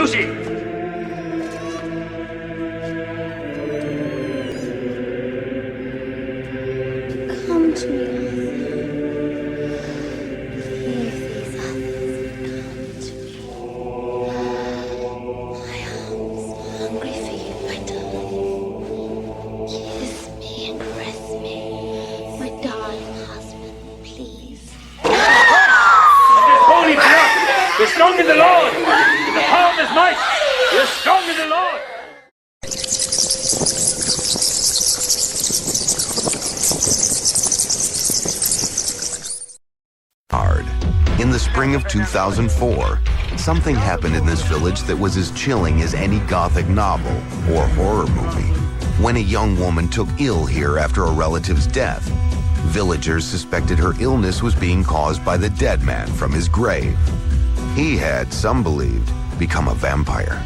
Lucy! Come to me, Arthur. If these others would come to me. My arms are hungry for you, my darling. Kiss me and caress me, my darling husband, please. Holy blood! We're strong in the Lord! In the power of his might! We're strong in the Lord! In the spring of 2004, something happened in this village that was as chilling as any Gothic novel or horror movie. When a young woman took ill here after a relative's death, villagers suspected her illness was being caused by the dead man from his grave. He had, some believed, become a vampire.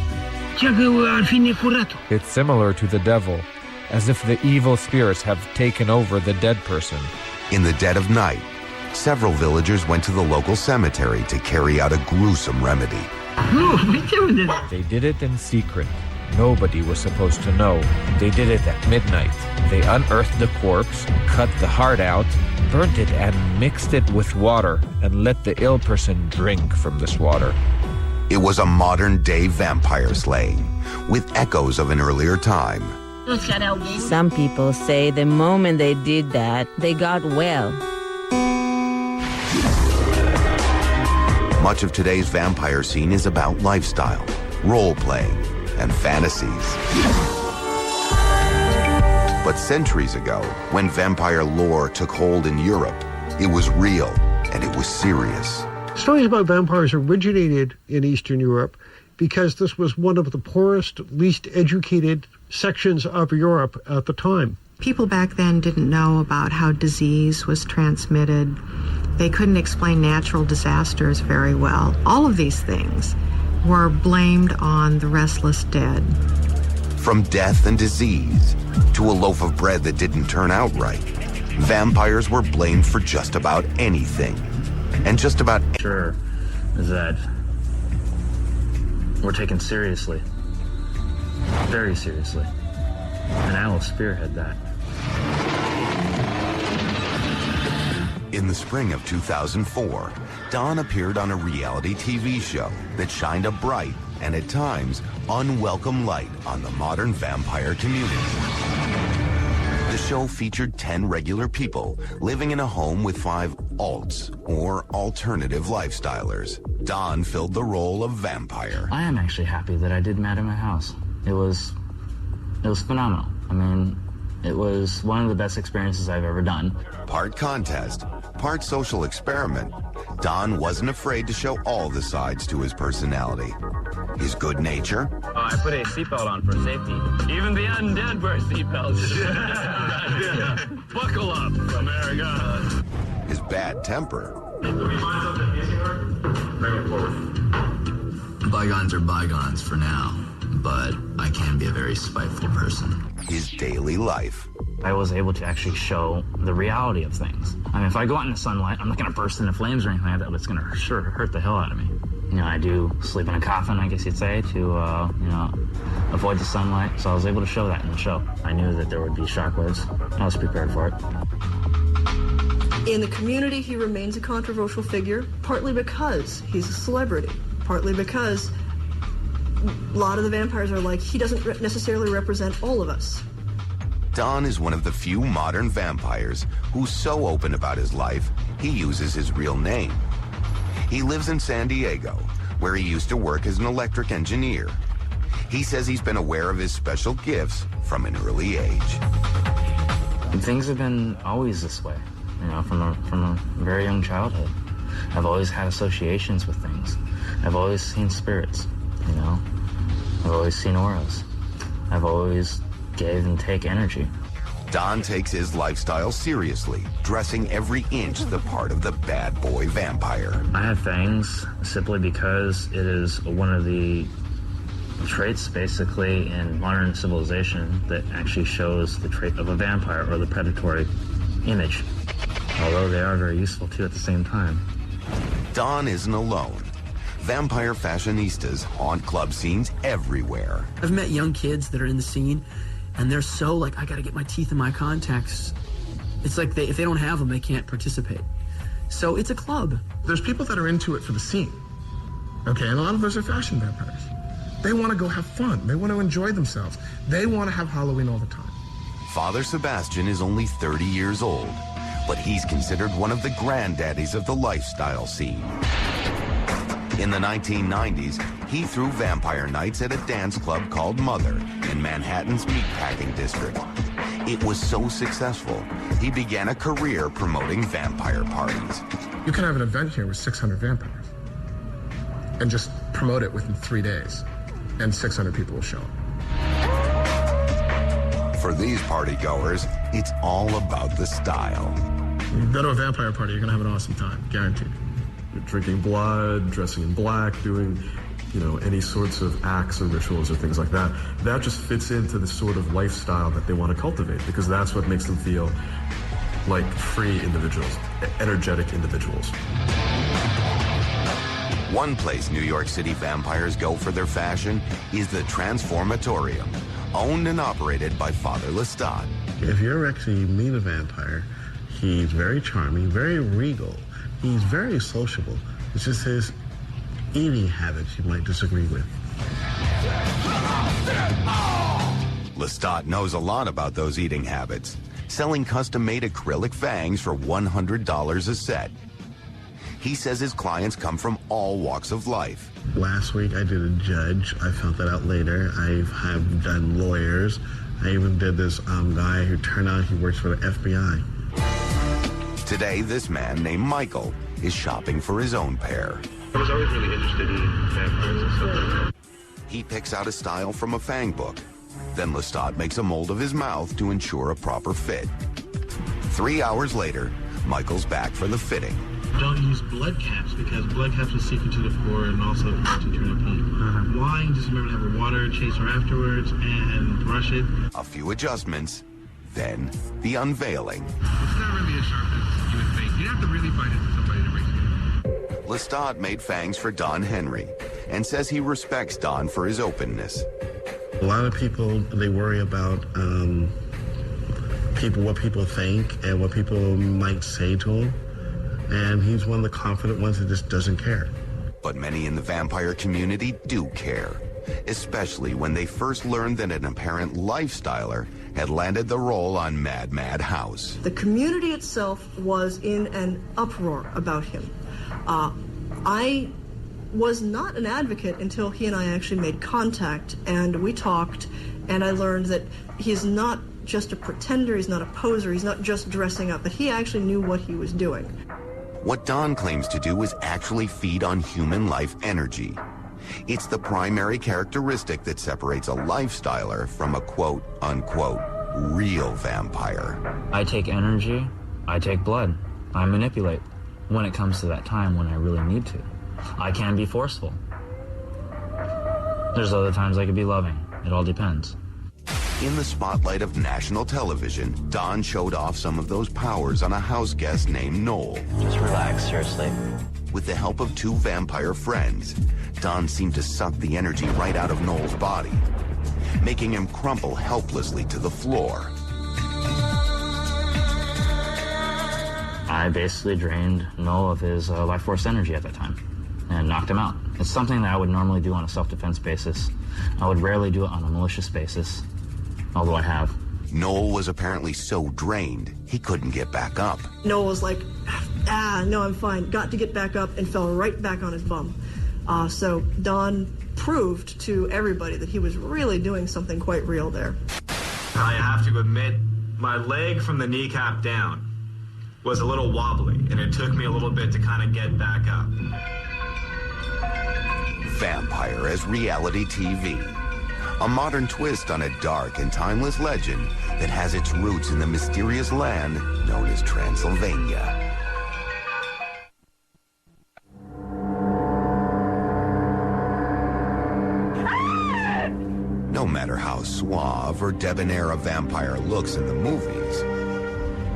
It's similar to the devil, as if the evil spirits have taken over the dead person. In the dead of night, several villagers went to the local cemetery to carry out a gruesome remedy. They did it in secret. Nobody was supposed to know. They did it at midnight. They unearthed the corpse, cut the heart out, burnt it and mixed it with water, and let the ill person drink from this water. It was a modern-day vampire slaying, with echoes of an earlier time. Some people say the moment they did that, they got well. Much of today's vampire scene is about lifestyle, role-playing, and fantasies. But centuries ago, when vampire lore took hold in Europe, it was real and it was serious. Stories about vampires originated in Eastern Europe because this was one of the poorest, least educated sections of Europe at the time. People back then didn't know about how disease was transmitted. They couldn't explain natural disasters very well. All of these things were blamed on the restless dead. From death and disease to a loaf of bread that didn't turn out right, vampires were blamed for just about anything. And just about sure that we're taken seriously, very seriously, and I will spearhead that. In the spring of 2004, Don appeared on a reality TV show that shined a bright and at times unwelcome light on the modern vampire community. The show featured 10 regular people living in a home with 5 alts, or alternative lifestylers. Don filled the role of vampire. I am actually happy that I did Mad in My House. It was phenomenal. I mean, it was one of the best experiences I've ever done. Part contest, part social experiment, Don wasn't afraid to show all the sides to his personality. His good nature. I put a seatbelt on for safety. Even the undead wear seatbelts. Buckle up, America. His bad temper. Bygones are bygones for now, but I can be a very spiteful person. His daily life. I was able to actually show the reality of things. I mean, if I go out in the sunlight, I'm not going to burst into flames or anything like that, but it's going to sure hurt the hell out of me. You know, I do sleep in a coffin, I guess you'd say, to, you know, avoid the sunlight. So I was able to show that in the show. I knew that there would be shockwaves. I was prepared for it. In the community, he remains a controversial figure, partly because he's a celebrity, partly because a lot of the vampires are like, he doesn't necessarily represent all of us. Don is one of the few modern vampires who's so open about his life, he uses his real name. He lives in San Diego, where he used to work as an electric engineer. He says he's been aware of his special gifts from an early age. And things have been always this way, you know, from a very young childhood. I've always had associations with things. I've always seen spirits, you know. I've always seen auras. I've always gave and take energy. Don takes his lifestyle seriously, dressing every inch the part of the bad boy vampire. I have fangs simply because it is one of the traits, basically, in modern civilization that actually shows the trait of a vampire or the predatory image, although they are very useful, too, at the same time. Don isn't alone. Vampire fashionistas haunt club scenes everywhere. I've met young kids that are in the scene, and they're so like, I gotta get my teeth in my contacts. It's like if they don't have them, they can't participate. So it's a club. There's people that are into it for the scene. Okay, and a lot of those are fashion vampires. They want to go have fun. They want to enjoy themselves. They want to have Halloween all the time. Father Sebastian is only 30 years old, but he's considered one of the granddaddies of the lifestyle scene. In the 1990s, he threw vampire nights at a dance club called Mother in Manhattan's meatpacking district. It was so successful, he began a career promoting vampire parties. You can have an event here with 600 vampires and just promote it within 3 days, and 600 people will show up. For these partygoers, it's all about the style. You go to a vampire party, you're gonna have an awesome time, guaranteed. You're drinking blood, dressing in black, doing, any sorts of acts or rituals or things like that. That just fits into the sort of lifestyle that they want to cultivate, because that's what makes them feel like free individuals, energetic individuals. One place New York City vampires go for their fashion is the Transformatorium, owned and operated by Father Lestat. If you ever actually meet a vampire, he's very charming, very regal. He's very sociable. It's just his eating habits you might disagree with. Lestat knows a lot about those eating habits, selling custom-made acrylic fangs for $100 a set. He says his clients come from all walks of life. Last week I did a judge. I found that out later. I've done lawyers. I even did this guy who turned out he works for the FBI. Today, this man named Michael is shopping for his own pair. I was always really interested in vampires and stuff like that. He picks out a style from a fang book. Then Lestat makes a mold of his mouth to ensure a proper fit. 3 hours later, Michael's back for the fitting. Don't use blood caps because blood caps will seep into the floor and also to turn a pump. Why? Just remember to have a water chaser afterwards and brush it. A few adjustments, then the unveiling. It's not really as sharp as you would think. You have to really fight it for somebody to break it. Lestat made fangs for Don Henry and says he respects Don for his openness. A lot of people, they worry about what people think and what people might say to them. And he's one of the confident ones that just doesn't care. But many in the vampire community do care, especially when they first learned that an apparent lifestyler had landed the role on Mad Mad House. The community itself was in an uproar about him. I was not an advocate until he and I actually made contact, and we talked, and I learned that he's not just a pretender, he's not a poser, he's not just dressing up, but he actually knew what he was doing. What Don claims to do is actually feed on human life energy. It's the primary characteristic that separates a lifestyler from a quote-unquote real vampire. I take energy, I take blood, I manipulate when it comes to that time when I really need to. I can be forceful. There's other times I could be loving. It all depends. In the spotlight of national television, Don showed off some of those powers on a house guest named Noel. Just relax, seriously. With the help of two vampire friends, Don seemed to suck the energy right out of Noel's body, making him crumple helplessly to the floor. I basically drained Noel of his life force energy at that time and knocked him out. It's something that I would normally do on a self-defense basis. I would rarely do it on a malicious basis, although I have. Noel was apparently so drained, he couldn't get back up. Noel was like, no, I'm fine. Got to get back up and fell right back on his bum. So Don proved to everybody that he was really doing something quite real there. I have to admit, my leg from the kneecap down was a little wobbly, and it took me a little bit to kind of get back up. Vampire as reality TV. A modern twist on a dark and timeless legend that has its roots in the mysterious land known as Transylvania. No matter how suave or debonair a vampire looks in the movies,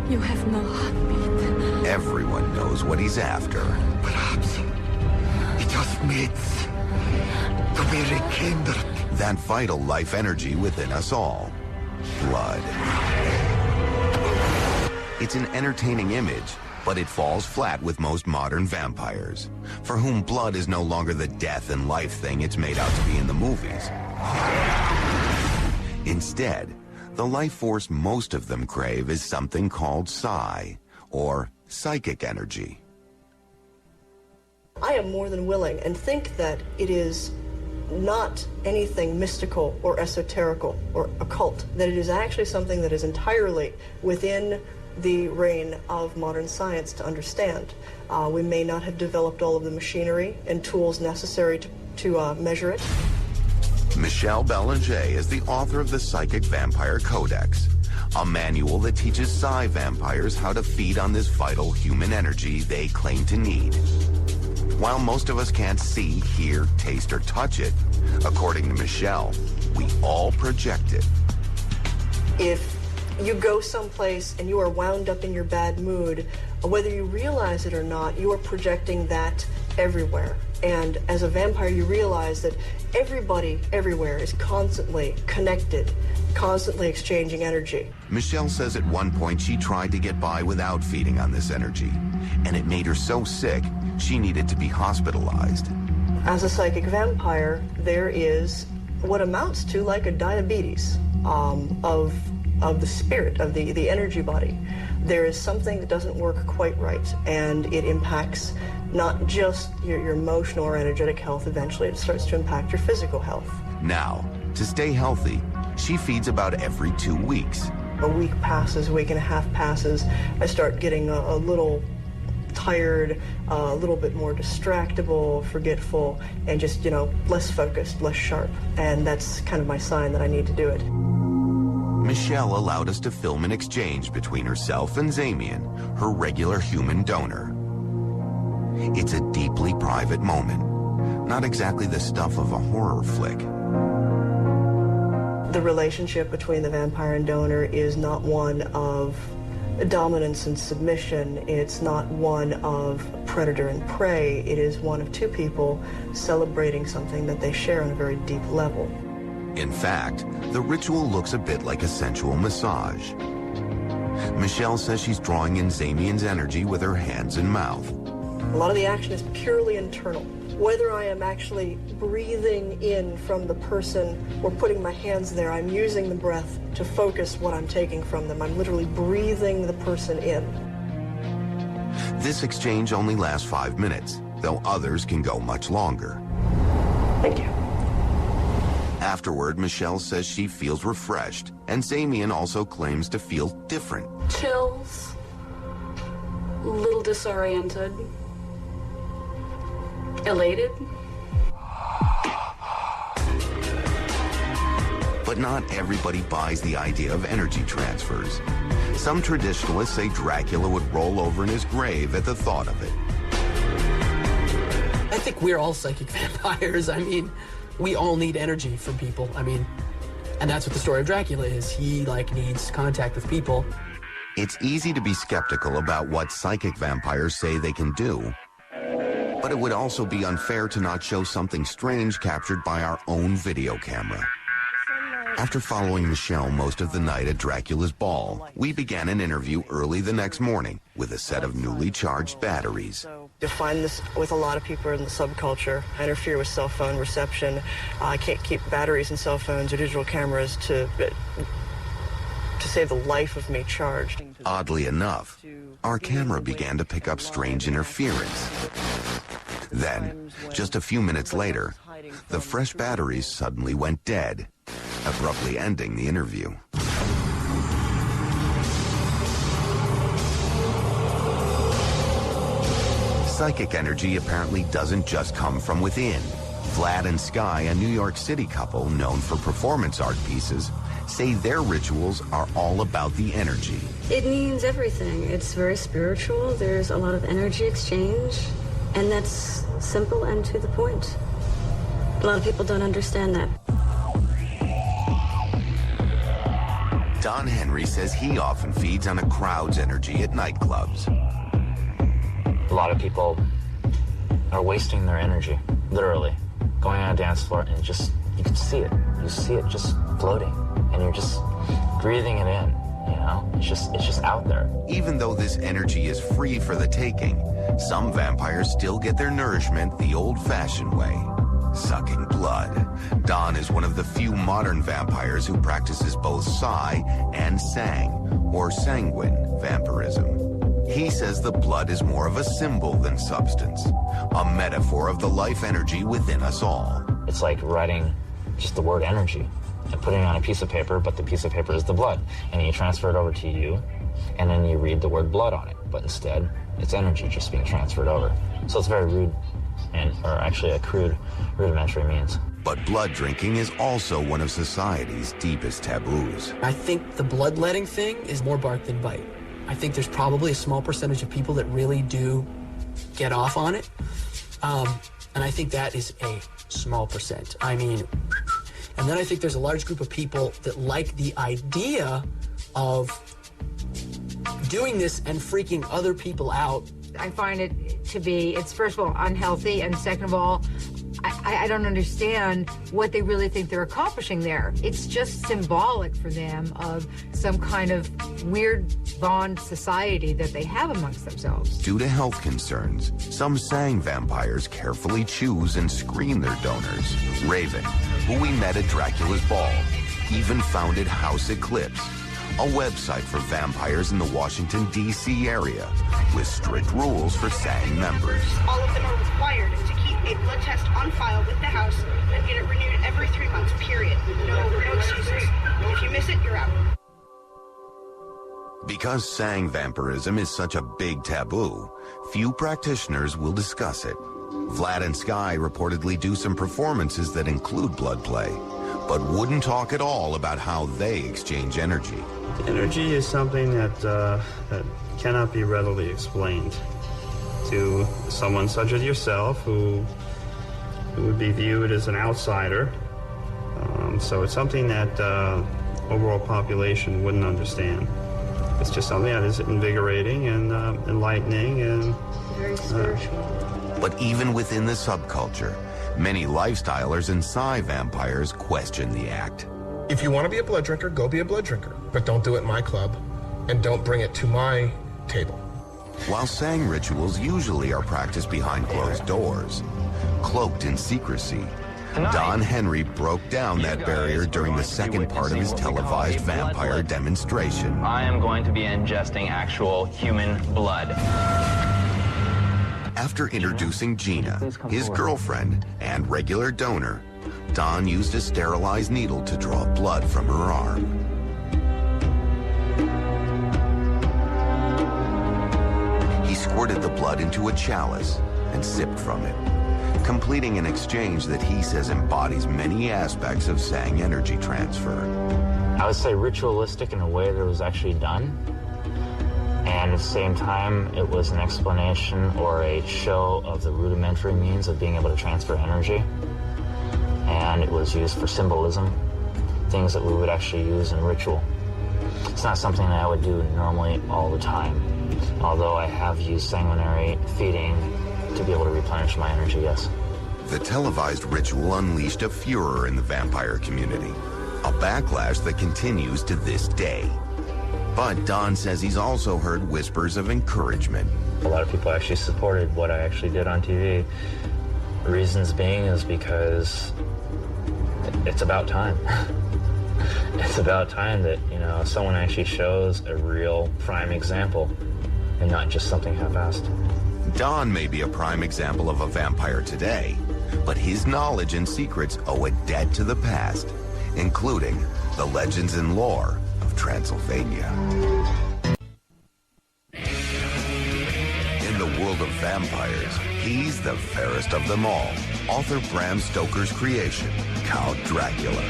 You have no heartbeat. everyone knows what he's after. Perhaps it was mates to be rekindled. That vital life energy within us all. Blood. It's an entertaining image, but it falls flat with most modern vampires, for whom blood is no longer the death and life thing it's made out to be in the movies. Instead, the life force most of them crave is something called psi, or psychic energy. I am more than willing and think that it is not anything mystical or esoterical or occult, that it is actually something that is entirely within the reign of modern science to understand. We may not have developed all of the machinery and tools necessary to measure it. Michelle Belanger is the author of the Psychic Vampire Codex, a manual that teaches psi vampires how to feed on this vital human energy they claim to need. While most of us can't see, hear, taste, or touch it, according to Michelle, we all project it. If you go someplace and you are wound up in your bad mood, whether you realize it or not, you are projecting that everywhere. And as a vampire, you realize that everybody everywhere is constantly connected, constantly exchanging energy. Michelle says at one point she tried to get by without feeding on this energy, and it made her so sick she needed to be hospitalized. As a psychic vampire, there is what amounts to like a diabetes of the spirit, of the energy body. There is something that doesn't work quite right, and it impacts not just your emotional or energetic health. Eventually it starts to impact your physical health. Now, to stay healthy, she feeds about every 2 weeks. A week passes, a week and a half passes, I start getting a little tired, a little bit more distractible, forgetful, and just, less focused, less sharp. And that's kind of my sign that I need to do it. Michelle allowed us to film an exchange between herself and Zamian, her regular human donor. It's a deeply private moment, not exactly the stuff of a horror flick. The relationship between the vampire and donor is not one of dominance and submission. It's not one of predator and prey. It is one of two people celebrating something that they share on a very deep level. In fact, the ritual looks a bit like a sensual massage. Michelle says she's drawing in Zamian's energy with her hands and mouth. A lot of the action is purely internal. Whether I am actually breathing in from the person or putting my hands there, I'm using the breath to focus what I'm taking from them. I'm literally breathing the person in. This exchange only lasts 5 minutes, though others can go much longer. Thank you. Afterward, Michelle says she feels refreshed, and Zamian also claims to feel different. Chills, a little disoriented, elated. But not everybody buys the idea of energy transfers. Some traditionalists say Dracula would roll over in his grave at the thought of it. I think we're all psychic vampires. I mean, we all need energy from people. I mean, and that's what the story of Dracula is. He, needs contact with people. It's easy to be skeptical about what psychic vampires say they can do, but it would also be unfair to not show something strange captured by our own video camera. After following Michelle most of the night at Dracula's ball, we began an interview early the next morning with a set of newly charged batteries. You find this with a lot of people in the subculture. I interfere with cell phone reception. I can't keep batteries in cell phones or digital cameras to save the life of me charged. Oddly enough, our camera began to pick up strange interference. Then, just a few minutes later, the fresh batteries suddenly went dead, abruptly ending the interview. Psychic energy apparently doesn't just come from within. Vlad and Sky, a New York City couple known for performance art pieces, say their rituals are all about the energy. It means everything. It's very spiritual. There's a lot of energy exchange, and that's simple and to the point. A lot of people don't understand that. Don Henry says he often feeds on a crowd's energy at nightclubs. A lot of people are wasting their energy. literally, going on a dance floor and you can see it. You see it just floating, and you're just breathing it in, you know? It's just out there. Even though this energy is free for the taking, some vampires still get their nourishment the old-fashioned way, sucking blood. Don is one of the few modern vampires who practices both psi and sang, or sanguine, vampirism. He says the blood is more of a symbol than substance, a metaphor of the life energy within us all. It's like writing just the word energy and putting it on a piece of paper, but the piece of paper is the blood. And you transfer it over to you, and then you read the word blood on it. But instead, it's energy just being transferred over. So it's very rude, or actually a crude, rudimentary means. But blood drinking is also one of society's deepest taboos. I think the bloodletting thing is more bark than bite. I think there's probably a small percentage of people that really do get off on it. And I think that is a small percent. I mean, and then I think there's a large group of people that like the idea of doing this and freaking other people out. I find it to be, it's first of all unhealthy, and second of all, I don't understand what they really think they're accomplishing there. It's just symbolic for them of some kind of weird bond society that they have amongst themselves. Due to health concerns, some sang vampires carefully choose and screen their donors. Raven, who we met at Dracula's ball, even founded House Eclipse, a website for vampires in the Washington, D.C. area, with strict rules for sang members. All of them are required to keep a blood test on file with the house and get it renewed every 3 months, period. No excuses. If you miss it, you're out. Because sang vampirism is such a big taboo, few practitioners will discuss it. Vlad and Sky reportedly do some performances that include blood play, but wouldn't talk at all about how they exchange energy. Energy is something that cannot be readily explained to someone such as yourself who would be viewed as an outsider. So it's something that overall population wouldn't understand. It's just something that is invigorating and enlightening and very spiritual. But even within the subculture, many lifestylers and psi vampires question the act. If you want to be a blood drinker, go be a blood drinker. But don't do it in my club, and don't bring it to my table. While sang rituals usually are practiced behind closed doors, cloaked in secrecy, Don Henry broke down that barrier during the second part of his televised vampire demonstration. I am going to be ingesting actual human blood. After introducing Gina, his girlfriend and regular donor, Don used a sterilized needle to draw blood from her arm. He squirted the blood into a chalice and sipped from it, completing an exchange that he says embodies many aspects of sang energy transfer. I would say ritualistic in a way that it was actually done, and at the same time it was an explanation or a show of the rudimentary means of being able to transfer energy, and it was used for symbolism, things that we would actually use in ritual. It's not something that I would do normally all the time, although I have used sanguinary feeding to be able to replenish my energy, yes. The televised ritual unleashed a furor in the vampire community, a backlash that continues to this day. But Don says he's also heard whispers of encouragement. A lot of people actually supported what I actually did on TV. Reasons being is because it's about time. It's about time that, you know, someone actually shows a real prime example and not just something half-assed. Don may be a prime example of a vampire today, but his knowledge and secrets owe a debt to the past, including the legends and lore of Transylvania. In the world of vampires, he's the fairest of them all. Author Bram Stoker's creation, Count Dracula.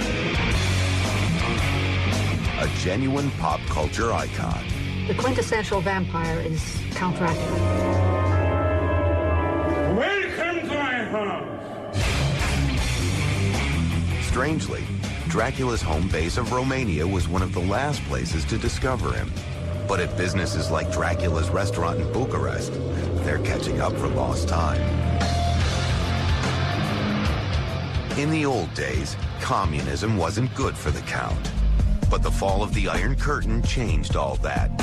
A genuine pop culture icon. The quintessential vampire is Count Dracula. Welcome to my house. Strangely, Dracula's home base of Romania was one of the last places to discover him. But at businesses like Dracula's restaurant in Bucharest, they're catching up for lost time. In the old days, communism wasn't good for the Count. But the fall of the Iron Curtain changed all that.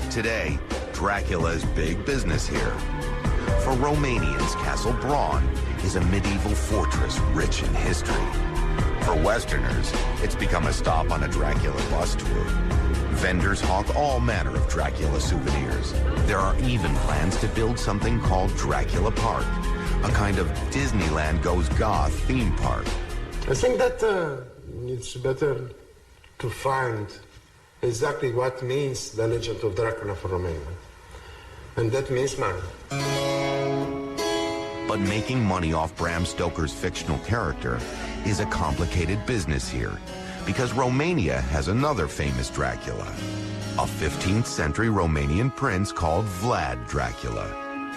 Today, Dracula is big business here. For Romanians, Castle Braun is a medieval fortress rich in history. For Westerners, it's become a stop on a Dracula bus tour. Vendors hawk all manner of Dracula souvenirs. There are even plans to build something called Dracula Park, a kind of Disneyland Goes Goth theme park. I think that it's better to find exactly what means the legend of Dracula for Romania. And that means money. But making money off Bram Stoker's fictional character is a complicated business here, because Romania has another famous Dracula, a 15th century Romanian prince called Vlad Dracula,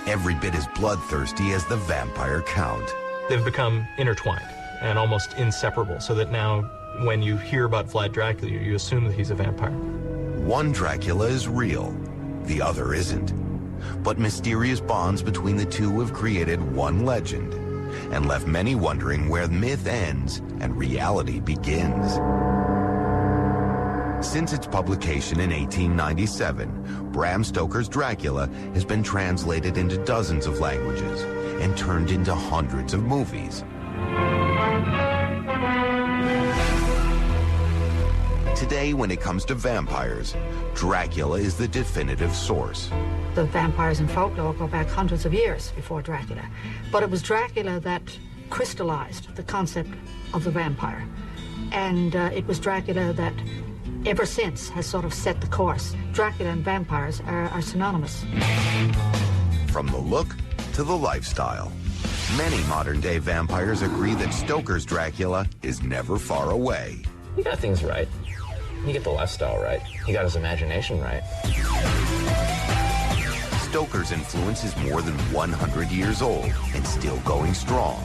every bit as bloodthirsty as the vampire count. They've become intertwined and almost inseparable, so that now when you hear about Vlad Dracula, you assume that he's a vampire. One Dracula is real, the other isn't. But mysterious bonds between the two have created one legend and left many wondering where myth ends and reality begins. Since its publication in 1897, Bram Stoker's Dracula has been translated into dozens of languages and turned into hundreds of movies. Today, when it comes to vampires, Dracula is the definitive source. The vampires in folklore go back hundreds of years before Dracula. But it was Dracula that crystallized the concept of the vampire. And it was Dracula that ever since has sort of set the course. Dracula and vampires are synonymous. From the look to the lifestyle, many modern-day vampires agree that Stoker's Dracula is never far away. He got things right. He got the lifestyle right. He got his imagination right. Stoker's influence is more than 100 years old and still going strong.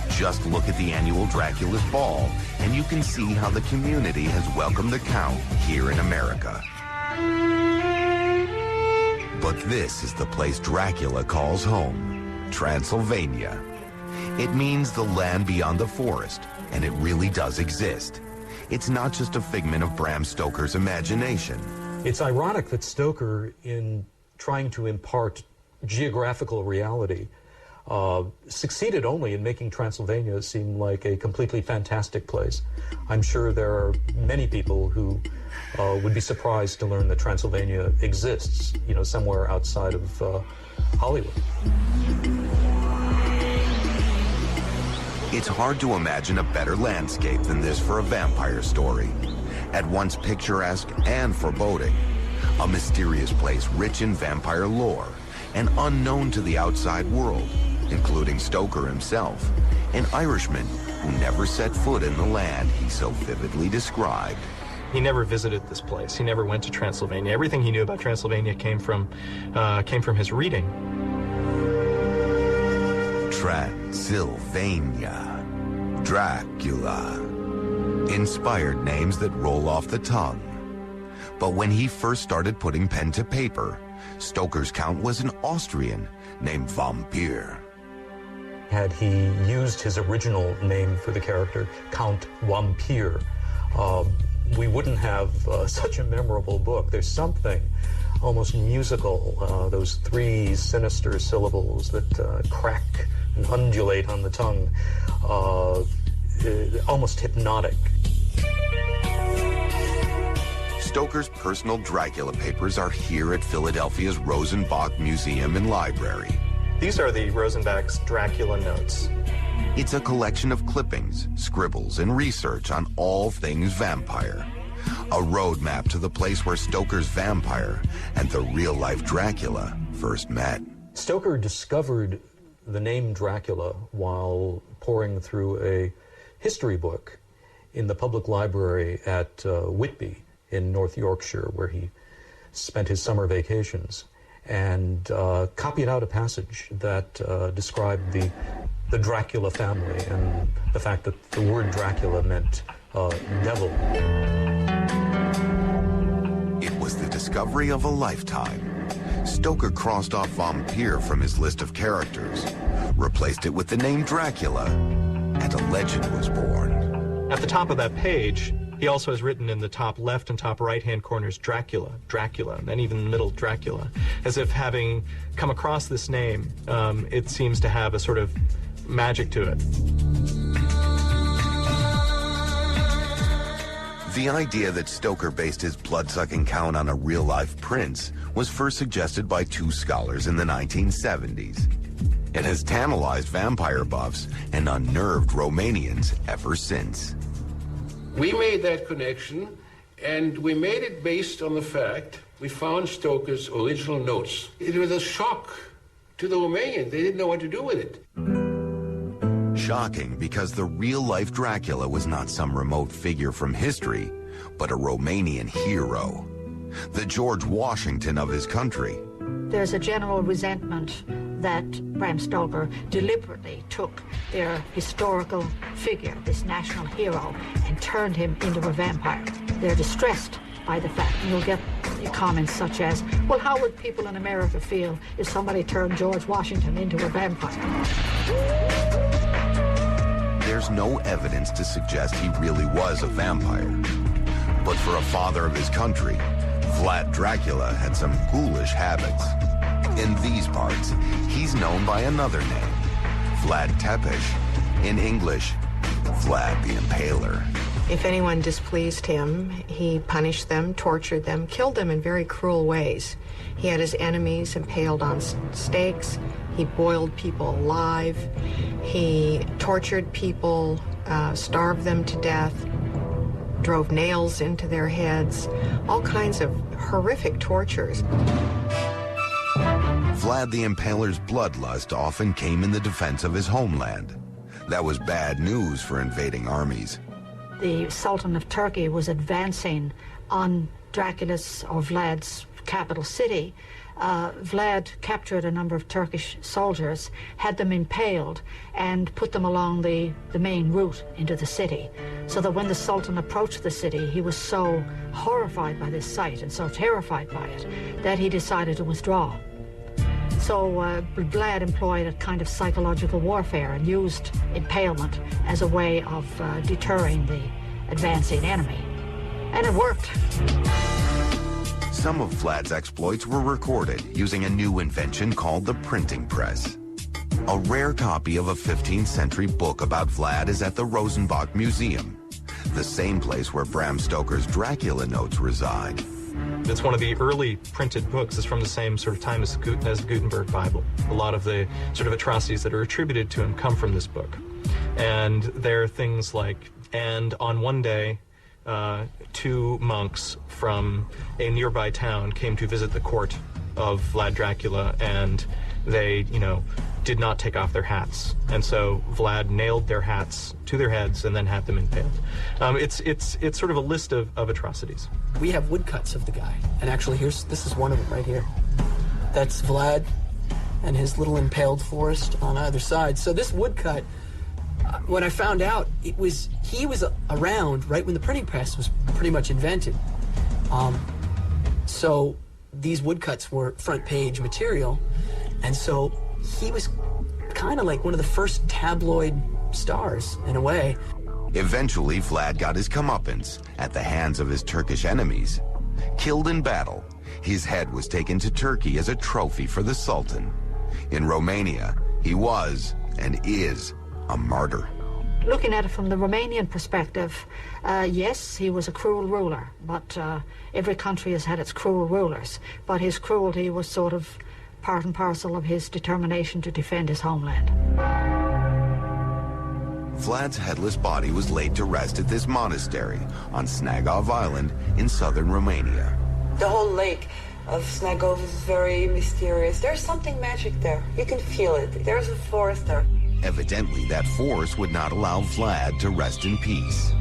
Just look at the annual Dracula's Ball, and you can see how the community has welcomed the Count here in America. But this is the place Dracula calls home, Transylvania. It means the land beyond the forest, and it really does exist. It's not just a figment of Bram Stoker's imagination. It's ironic that Stoker, in trying to impart geographical reality, succeeded only in making Transylvania seem like a completely fantastic place. I'm sure there are many people who would be surprised to learn that Transylvania exists, you know, somewhere outside of Hollywood. It's hard to imagine a better landscape than this for a vampire story. At once picturesque and foreboding, a mysterious place rich in vampire lore and unknown to the outside world, including Stoker himself, an Irishman who never set foot in the land he so vividly described. He never visited this place. He never went to Transylvania. Everything he knew about Transylvania came from his reading. Transylvania, Dracula, inspired names that roll off the tongue. But when he first started putting pen to paper, Stoker's Count was an Austrian named Vampir. Had he used his original name for the character, Count Vampir, we wouldn't have such a memorable book. There's something almost musical, those three sinister syllables that crack and undulate on the tongue, almost hypnotic. Stoker's personal Dracula papers are here at Philadelphia's Rosenbach Museum and Library. These are the Rosenbach's Dracula notes. It's a collection of clippings, scribbles, and research on all things vampire. A roadmap to the place where Stoker's vampire and the real-life Dracula first met. Stoker discovered the name Dracula while poring through a history book in the public library at Whitby in North Yorkshire, where he spent his summer vacations, and copied out a passage that described the Dracula family and the fact that the word Dracula meant devil. It was the discovery of a lifetime. Stoker crossed off Vampire from his list of characters, replaced it with the name Dracula, and a legend was born. At the top of that page, he also has written in the top left and top right-hand corners, Dracula, Dracula, and then even in the middle, Dracula. As if having come across this name, it seems to have a sort of magic to it. The idea that Stoker based his blood-sucking count on a real-life prince was first suggested by two scholars in the 1970s. It has tantalized vampire buffs and unnerved Romanians ever since. We made that connection, and we made it based on the fact we found Stoker's original notes. It was a shock to the Romanians. They didn't know what to do with it. Shocking because the real-life Dracula was not some remote figure from history, but a Romanian hero. The George Washington of his country. There's a general resentment that Bram Stoker deliberately took their historical figure, this national hero, and turned him into a vampire. They're distressed by the fact. And you'll get comments such as, well, how would people in America feel if somebody turned George Washington into a vampire? There's no evidence to suggest he really was a vampire. But for a father of his country, Vlad Dracula had some ghoulish habits. In these parts, he's known by another name, Vlad Tepes. In English, Vlad the Impaler. If anyone displeased him, he punished them, tortured them, killed them in very cruel ways. He had his enemies impaled on stakes. He boiled people alive. He tortured people, starved them to death, drove nails into their heads, all kinds of horrific tortures. Vlad the Impaler's bloodlust often came in the defense of his homeland. That was bad news for invading armies. The Sultan of Turkey was advancing on Dracula's or Vlad's capital city. Vlad captured a number of Turkish soldiers, had them impaled, and put them along the main route into the city. So that when the Sultan approached the city, he was so horrified by this sight and so terrified by it that he decided to withdraw. So Vlad employed a kind of psychological warfare and used impalement as a way of deterring the advancing enemy. And it worked. Some of Vlad's exploits were recorded using a new invention called the printing press. A rare copy of a 15th century book about Vlad is at the Rosenbach Museum, the same place where Bram Stoker's Dracula notes reside. It's one of the early printed books. It's from the same sort of time as the Gutenberg Bible. A lot of the sort of atrocities that are attributed to him come from this book. And there are things like, and on one day, two monks from a nearby town came to visit the court of Vlad Dracula, and they, did not take off their hats. And so Vlad nailed their hats to their heads and then had them impaled. It's sort of a list of atrocities. We have woodcuts of the guy, and actually this is one of them right here. That's Vlad and his little impaled forest on either side. So this woodcut, when I found out, he was around right when the printing press was pretty much invented. So these woodcuts were front page material, and so he was kind of like one of the first tabloid stars, in a way. Eventually, Vlad got his comeuppance at the hands of his Turkish enemies. Killed in battle, his head was taken to Turkey as a trophy for the Sultan. In Romania, he was and is a martyr. Looking at it from the Romanian perspective, yes, he was a cruel ruler, but every country has had its cruel rulers. But his cruelty was sort of part and parcel of his determination to defend his homeland. Vlad's headless body was laid to rest at this monastery on Snagov Island in southern Romania. The whole lake of Snagov is very mysterious. There's something magic there. You can feel it. There's a forest there. Evidently, that force would not allow Vlad to rest in peace.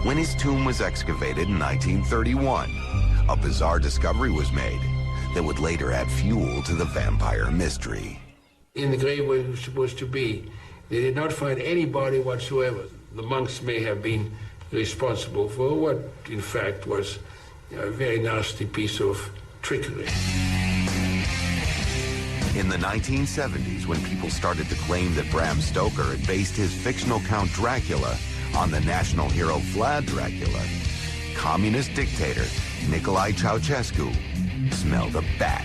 When his tomb was excavated in 1931, a bizarre discovery was made that would later add fuel to the vampire mystery. In the grave where he was supposed to be, they did not find any body whatsoever. The monks may have been responsible for what, in fact, was a very nasty piece of trickery. In the 1970s, when people started to claim that Bram Stoker had based his fictional Count Dracula on the national hero Vlad Dracula, communist dictator Nicolae Ceausescu smelled a bat.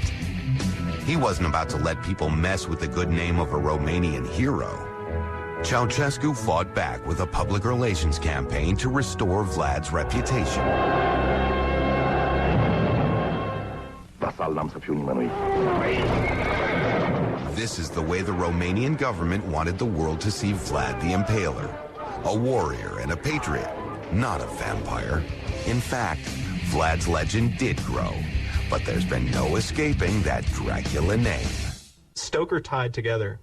He wasn't about to let people mess with the good name of a Romanian hero. Ceausescu fought back with a public relations campaign to restore Vlad's reputation. This is the way the Romanian government wanted the world to see Vlad the Impaler, a warrior and a patriot, not a vampire. In fact, Vlad's legend did grow, but there's been no escaping that Dracula name. Stoker tied together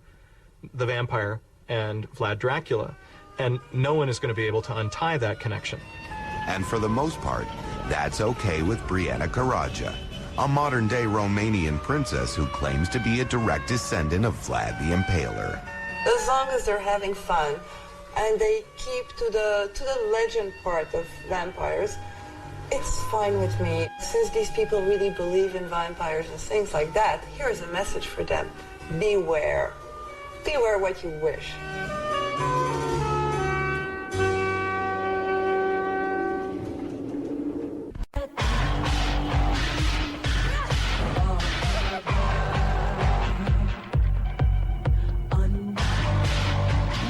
the vampire and Vlad Dracula, and no one is going to be able to untie that connection. And for the most part, that's okay with Brianna Karaja, a modern-day Romanian princess who claims to be a direct descendant of Vlad the Impaler. As long as they're having fun and they keep to the legend part of vampires, it's fine with me. Since these people really believe in vampires and things like that, here's a message for them. Beware. Beware what you wish.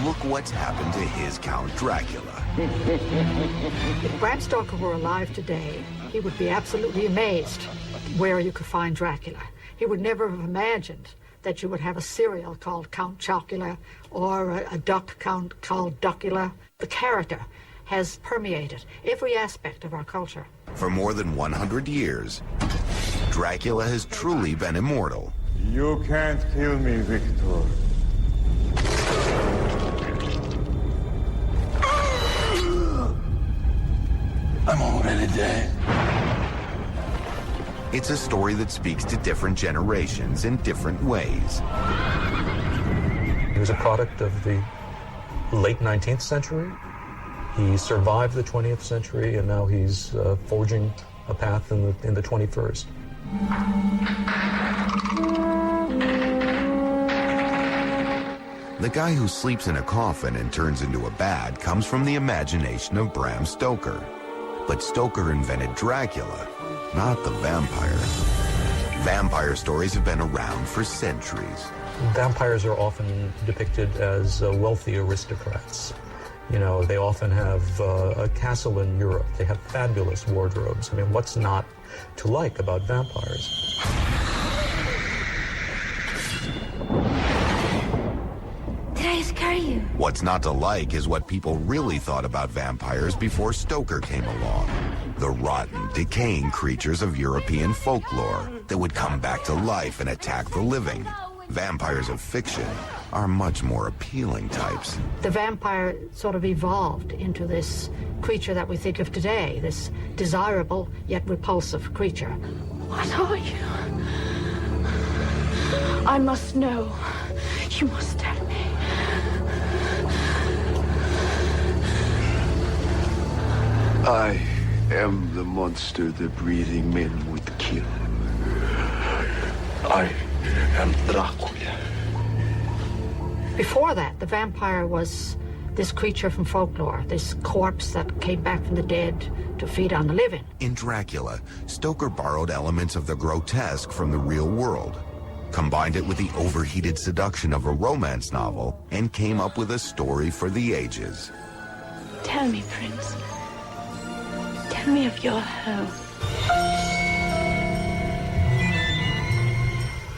Look what's happened to his Count Dracula. If Bram Stoker were alive today, he would be absolutely amazed where you could find Dracula. He would never have imagined that you would have a cereal called Count Chocula or a duck count called Duckula. The character has permeated every aspect of our culture. For more than 100 years, Dracula has truly been immortal. You can't kill me, Victor. I'm already dead. It's a story that speaks to different generations in different ways. He was a product of the late 19th century. He survived the 20th century, and now he's forging a path in the 21st. The guy who sleeps in a coffin and turns into a bat comes from the imagination of Bram Stoker. But Stoker invented Dracula, not the vampire. Vampire stories have been around for centuries. Vampires are often depicted as wealthy aristocrats. You know, they often have a castle in Europe. They have fabulous wardrobes. I mean, what's not to like about vampires? Did I scare you? What's not to like is what people really thought about vampires before Stoker came along. The rotten, decaying creatures of European folklore that would come back to life and attack the living. Vampires of fiction are much more appealing types. The vampire sort of evolved into this creature that we think of today, this desirable yet repulsive creature. What are you? I must know. You must tell me. I am the monster the breathing men would kill. I am Dracula. Before that, the vampire was this creature from folklore, this corpse that came back from the dead to feed on the living. In Dracula, Stoker borrowed elements of the grotesque from the real world, combined it with the overheated seduction of a romance novel, and came up with a story for the ages. Tell me, Prince. Tell me of your home.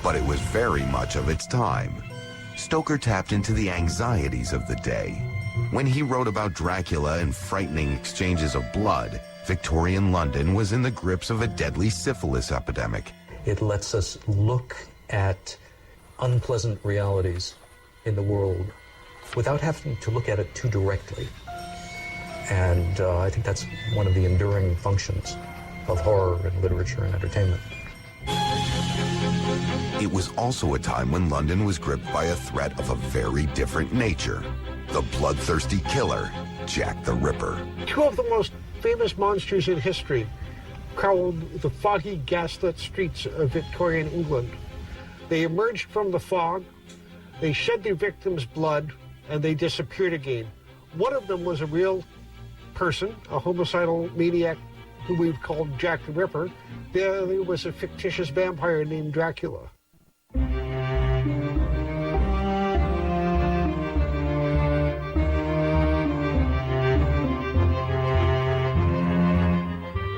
But it was very much of its time. Stoker tapped into the anxieties of the day. When he wrote about Dracula and frightening exchanges of blood, Victorian London was in the grips of a deadly syphilis epidemic. It lets us look at unpleasant realities in the world without having to look at it too directly. And I think that's one of the enduring functions of horror and literature and entertainment. It was also a time when London was gripped by a threat of a very different nature. The bloodthirsty killer, Jack the Ripper. Two of the most famous monsters in history prowled the foggy, gaslit streets of Victorian England. They emerged from the fog, they shed their victim's blood, and they disappeared again. One of them was a real person, a homicidal maniac who we've called Jack the Ripper. The other was a fictitious vampire named Dracula.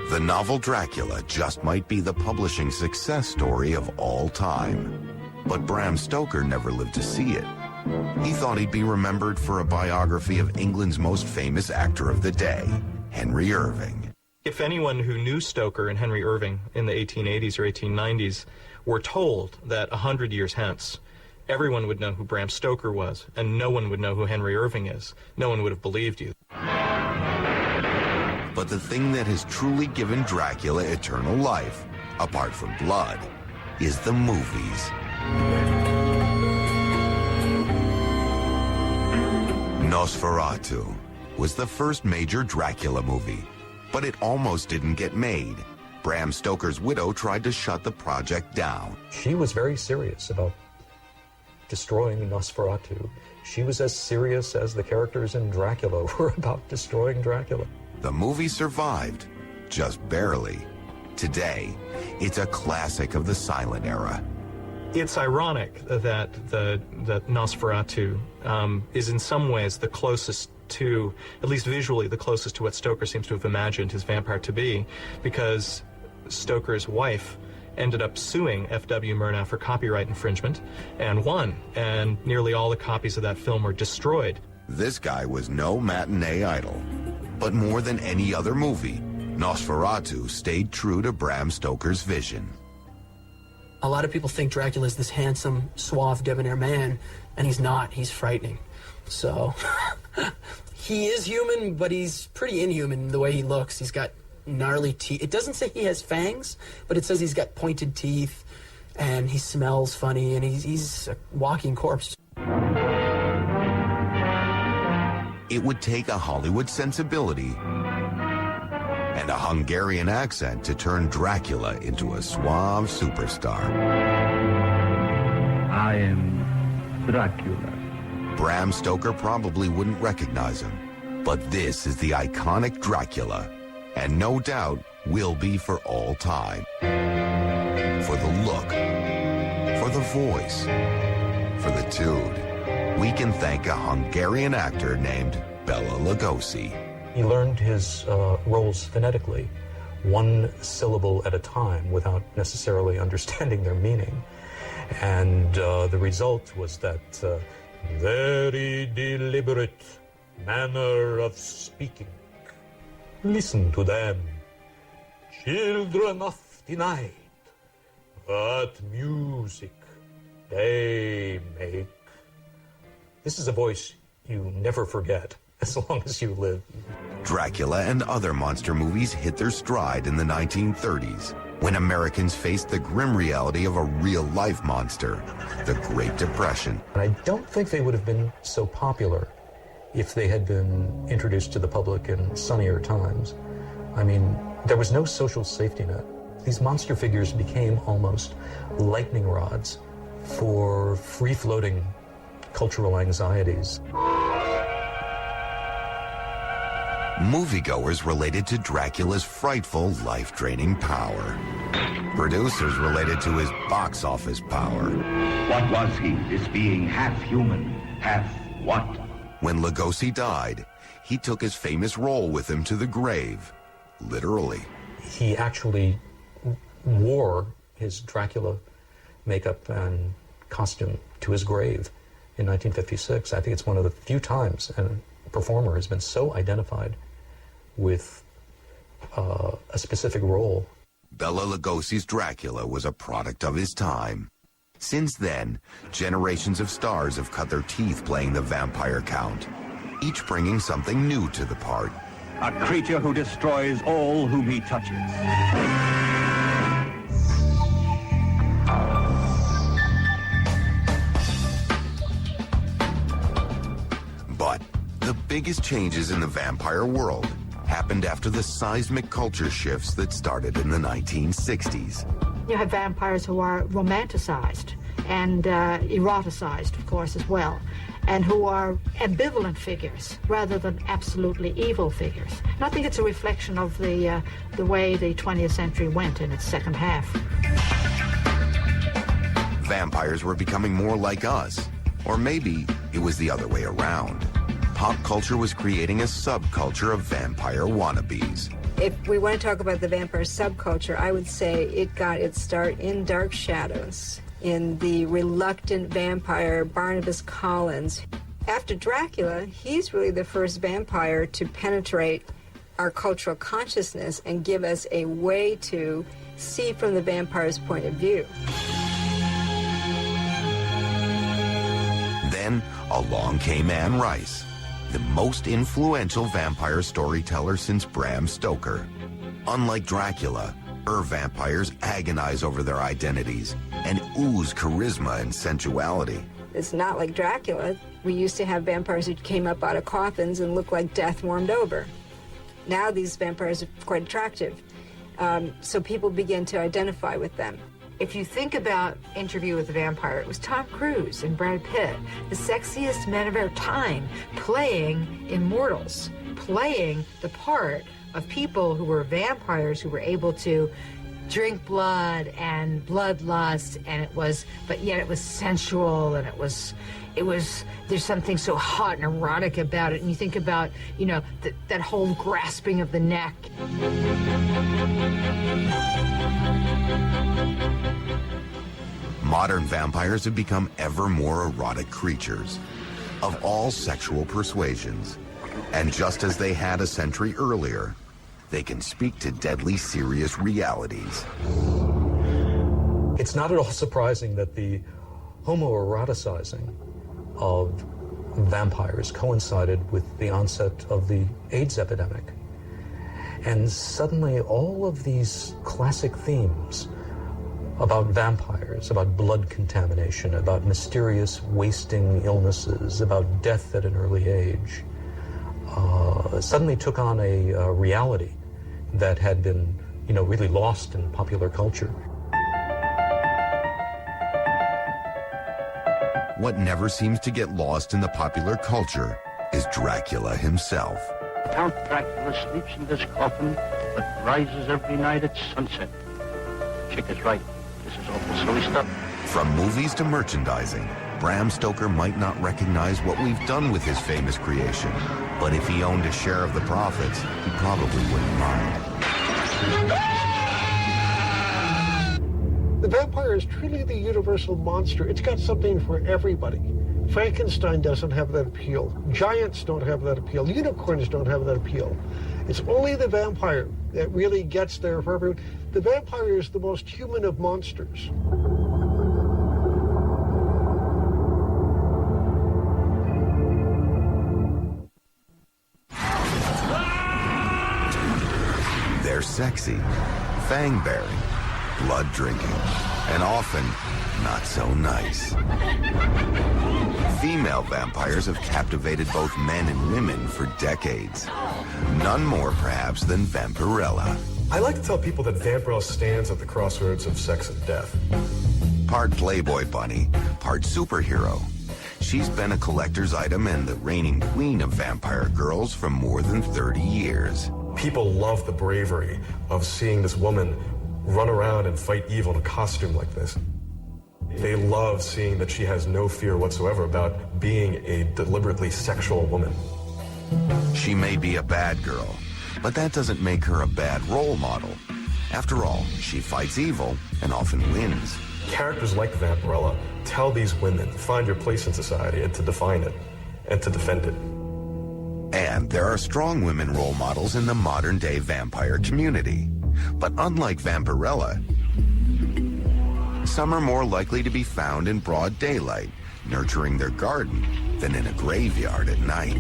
The novel Dracula just might be the publishing success story of all time. But Bram Stoker never lived to see it. He thought he'd be remembered for a biography of England's most famous actor of the day, Henry Irving. If anyone who knew Stoker and Henry Irving in the 1880s or 1890s were told that 100 years hence, everyone would know who Bram Stoker was, and no one would know who Henry Irving is, no one would have believed you. But the thing that has truly given Dracula eternal life, apart from blood, is the movies. Nosferatu was the first major Dracula movie, but it almost didn't get made. Bram Stoker's widow tried to shut the project down. She was very serious about destroying Nosferatu. She was as serious as the characters in Dracula were about destroying Dracula. The movie survived, just barely. Today, it's a classic of the silent era. It's ironic that Nosferatu is in some ways the closest to, at least visually, the closest to what Stoker seems to have imagined his vampire to be, because Stoker's wife ended up suing F.W. Murnau for copyright infringement and won, and nearly all the copies of that film were destroyed. This guy was no matinee idol. But more than any other movie, Nosferatu stayed true to Bram Stoker's vision. A lot of people think Dracula is this handsome, suave, debonair man, and he's not. He's frightening. So, he is human, but he's pretty inhuman the way he looks. He's got gnarly teeth. It doesn't say he has fangs, but it says he's got pointed teeth, and he smells funny, and he's a walking corpse. It would take a Hollywood sensibility and a Hungarian accent to turn Dracula into a suave superstar. I am Dracula. Bram Stoker probably wouldn't recognize him, but this is the iconic Dracula, and no doubt will be for all time. For the look, for the voice, for the tune, we can thank a Hungarian actor named Bela Lugosi. He learned his roles phonetically, one syllable at a time, without necessarily understanding their meaning. And the result was that very deliberate manner of speaking. Listen to them, children of the night. What music they make. This is a voice you never forget as long as you live. Dracula and other monster movies hit their stride in the 1930s, when Americans faced the grim reality of a real-life monster, the Great Depression. And I don't think they would have been so popular if they had been introduced to the public in sunnier times. I mean, there was no social safety net. These monster figures became almost lightning rods for free-floating cultural anxieties. Moviegoers related to Dracula's frightful, life-draining power. Producers related to his box office power. What was he, this being half human, half what? When Lugosi died, he took his famous role with him to the grave, literally. He actually wore his Dracula makeup and costume to his grave in 1956. I think it's one of the few times a performer has been so identified with a specific role. Bela Lugosi's Dracula was a product of his time. Since then, generations of stars have cut their teeth playing the vampire count, each bringing something new to the part. A creature who destroys all whom he touches. But the biggest changes in the vampire world happened after the seismic culture shifts that started in the 1960s. You have vampires who are romanticized and eroticized, of course, as well, and who are ambivalent figures rather than absolutely evil figures. And I think it's a reflection of the way the 20th century went in its second half. Vampires were becoming more like us. Or maybe it was the other way around. Pop culture was creating a subculture of vampire wannabes. If we want to talk about the vampire subculture, I would say it got its start in Dark Shadows, in the reluctant vampire Barnabas Collins. After Dracula, he's really the first vampire to penetrate our cultural consciousness and give us a way to see from the vampire's point of view. Then along came Anne Rice, the most influential vampire storyteller since Bram Stoker. Unlike Dracula, her vampires agonize over their identities and ooze charisma and sensuality. It's not like Dracula. We used to have vampires who came up out of coffins and looked like death warmed over. Now these vampires are quite attractive, so people begin to identify with them. If you think about Interview with the Vampire, it was Tom Cruise and Brad Pitt, the sexiest men of our time, playing immortals, playing the part of people who were vampires, who were able to drink blood and bloodlust, and it was, but yet it was sensual, and it was, there's something so hot and erotic about it. And you think about, you know, that whole grasping of the neck. Modern vampires have become ever more erotic creatures of all sexual persuasions. And just as they had a century earlier, they can speak to deadly serious realities. It's not at all surprising that the homoeroticizing of vampires coincided with the onset of the AIDS epidemic. And suddenly all of these classic themes about vampires, about blood contamination, about mysterious wasting illnesses, about death at an early age, suddenly took on a reality that had been, you know, really lost in popular culture. What never seems to get lost in the popular culture is Dracula himself. Count Dracula sleeps in this coffin, but rises every night at sunset. Chick is right. This is awful silly stuff. From movies to merchandising, Bram Stoker might not recognize what we've done with his famous creation, but if he owned a share of the profits, he probably wouldn't mind. The vampire is truly the universal monster. It's got something for everybody. Frankenstein doesn't have that appeal. Giants don't have that appeal. Unicorns don't have that appeal. It's only the vampire that really gets there for everyone. The vampire is the most human of monsters. They're sexy, fang-bearing, blood-drinking, and often not so nice. Female vampires have captivated both men and women for decades. None more, perhaps, than Vampirella. I like to tell people that Vampirella stands at the crossroads of sex and death. Part Playboy bunny, part superhero. She's been a collector's item and the reigning queen of vampire girls for more than 30 years. People love the bravery of seeing this woman run around and fight evil in a costume like this. They love seeing that she has no fear whatsoever about being a deliberately sexual woman. She may be a bad girl, but that doesn't make her a bad role model. After all, she fights evil and often wins. Characters like Vampirella tell these women to find your place in society and to define it and to defend it. And there are strong women role models in the modern-day vampire community. But unlike Vampirella, some are more likely to be found in broad daylight, nurturing their garden, than in a graveyard at night.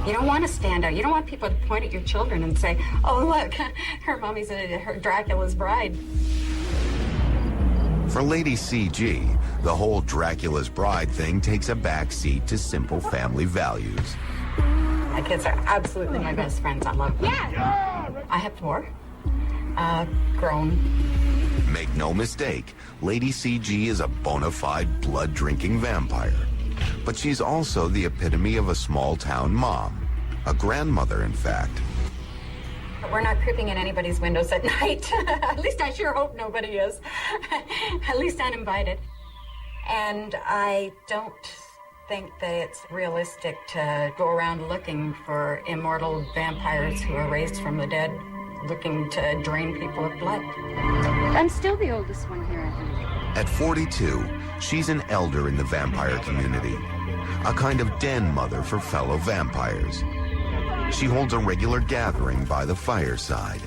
You don't want to stand out. You don't want people to point at your children and say, oh, look, her mommy's her Dracula's bride. For Lady CG, the whole Dracula's bride thing takes a back seat to simple family values. My kids are absolutely my best friends. I love them. Yeah. I have 4 grown. Make no mistake, Lady CG is a bona fide blood-drinking vampire. But she's also the epitome of a small-town mom. A grandmother, in fact. We're not creeping in anybody's windows at night. At least I sure hope nobody is. At least uninvited. And I don't think that it's realistic to go around looking for immortal vampires who are raised from the dead, looking to drain people of blood. I'm still the oldest one here, I think. At 42, she's an elder in the vampire community, a kind of den mother for fellow vampires. She holds a regular gathering by the fireside.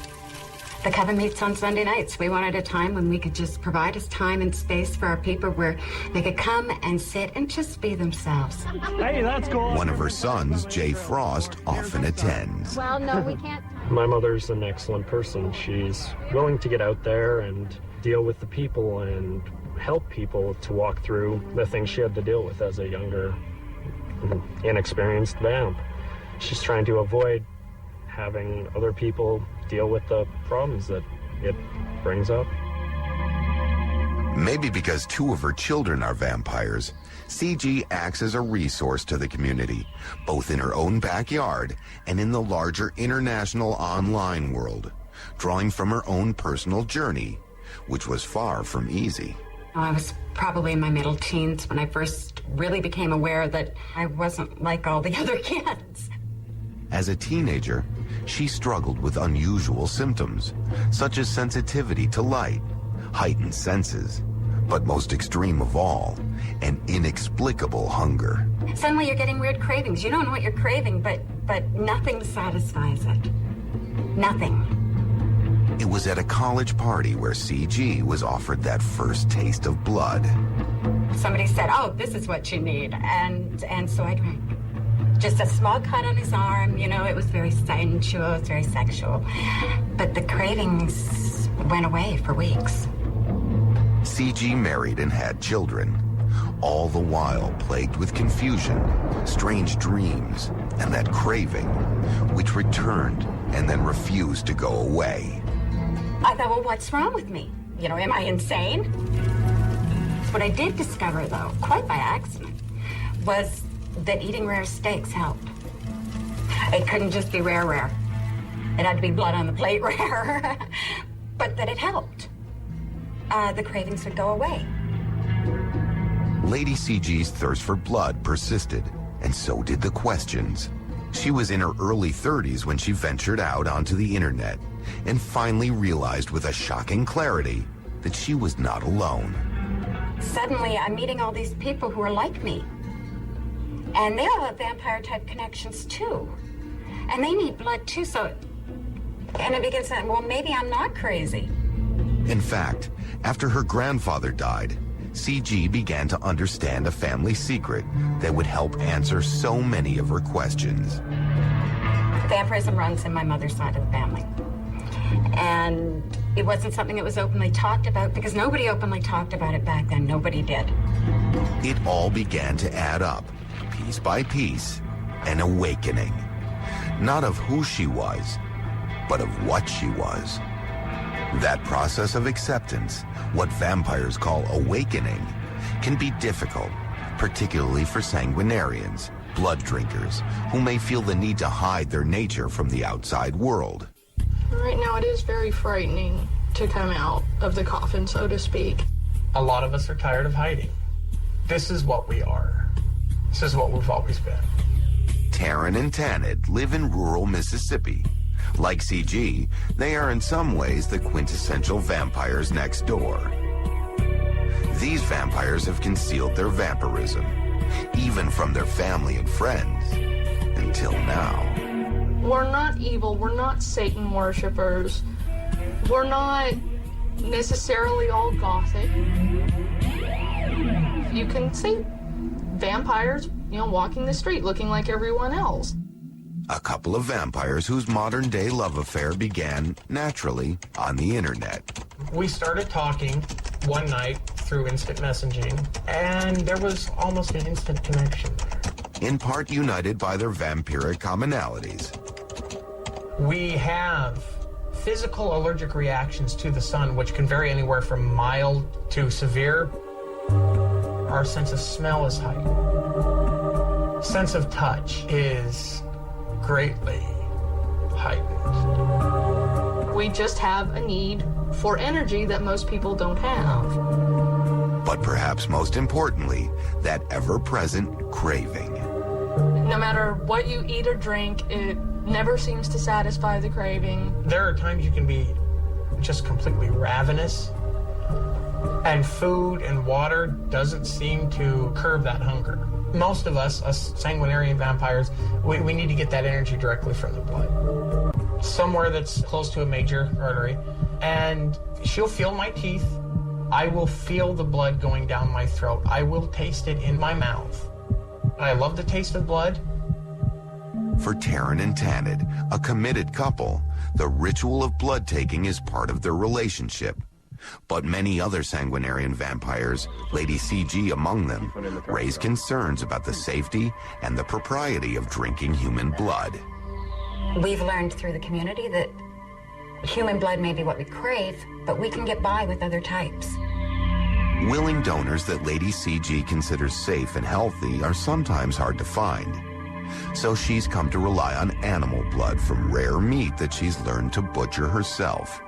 The coven meets on Sunday nights. We wanted a time when we could just provide us time and space for our people where they could come and sit and just be themselves. Hey, that's cool. One of her sons, Jay Frost, often attends. Well, no, we can't. My mother's an excellent person. She's willing to get out there and deal with the people and help people to walk through the things she had to deal with as a younger, inexperienced vamp. She's trying to avoid having other people deal with the problems that it brings up. Maybe because 2 of her children are vampires, CG acts as a resource to the community, both in her own backyard and in the larger international online world, drawing from her own personal journey, which was far from easy. I was probably in my middle teens when I first really became aware that I wasn't like all the other kids. As a teenager, she struggled with unusual symptoms, such as sensitivity to light, heightened senses, but most extreme of all, an inexplicable hunger. Suddenly you're getting weird cravings. You don't know what you're craving, but nothing satisfies it. Nothing. It was at a college party where CG was offered that first taste of blood. Somebody said, "Oh, this is what you need," and so I drank. Just a small cut on his arm, you know, it was very sensual, it was very sexual. But the cravings went away for weeks. CG married and had children, all the while plagued with confusion, strange dreams, and that craving, which returned and then refused to go away. I thought, well, what's wrong with me? You know, am I insane? What I did discover, though, quite by accident, was that eating rare steaks helped. It couldn't just be rare. It had to be blood on the plate rare. But that it helped. The cravings would go away. Lady CG's thirst for blood persisted, and so did the questions. She was in her early 30s when she ventured out onto the internet and finally realized with a shocking clarity that she was not alone. Suddenly, I'm meeting all these people who are like me. And they all have vampire-type connections, too. And they need blood, too, so... And it begins to, well, maybe I'm not crazy. In fact, after her grandfather died, CG began to understand a family secret that would help answer so many of her questions. Vampirism runs in my mother's side of the family. And it wasn't something that was openly talked about because nobody openly talked about it back then. Nobody did. It all began to add up, piece by piece, an awakening. Not of who she was, but of what she was. That process of acceptance, what vampires call awakening, can be difficult, particularly for sanguinarians, blood drinkers, who may feel the need to hide their nature from the outside world. Right now it is very frightening to come out of the coffin, so to speak. A lot of us are tired of hiding. This is what we are. This is what we've always been. Taryn and Tanit live in rural Mississippi. Like CG, they are in some ways the quintessential vampires next door. These vampires have concealed their vampirism, even from their family and friends, until now. We're not evil, we're not Satan worshippers, we're not necessarily all Gothic. You can see vampires, walking the street looking like everyone else. A couple of vampires whose modern-day love affair began, naturally, on the internet. We started talking one night through instant messaging, and there was almost an instant connection there. In part united by their vampiric commonalities. We have physical allergic reactions to the sun, which can vary anywhere from mild to severe. Our sense of smell is heightened. Sense of touch is greatly heightened. We just have a need for energy that most people don't have. But perhaps most importantly, that ever-present craving. No matter what you eat or drink, it never seems to satisfy the craving. There are times you can be just completely ravenous, and food and water doesn't seem to curb that hunger. Most of us sanguinarian vampires, we need to get that energy directly from the blood. Somewhere that's close to a major artery, and she'll feel my teeth. I will feel the blood going down my throat. I will taste it in my mouth. I love the taste of blood. For Taryn and Tanid, a committed couple, the ritual of blood taking is part of their relationship. But many other sanguinarian vampires, Lady CG among them, raise concerns about the safety and the propriety of drinking human blood. We've learned through the community that human blood may be what we crave, but we can get by with other types. Willing donors that Lady CG considers safe and healthy are sometimes hard to find. So she's come to rely on animal blood from rare meat that she's learned to butcher herself.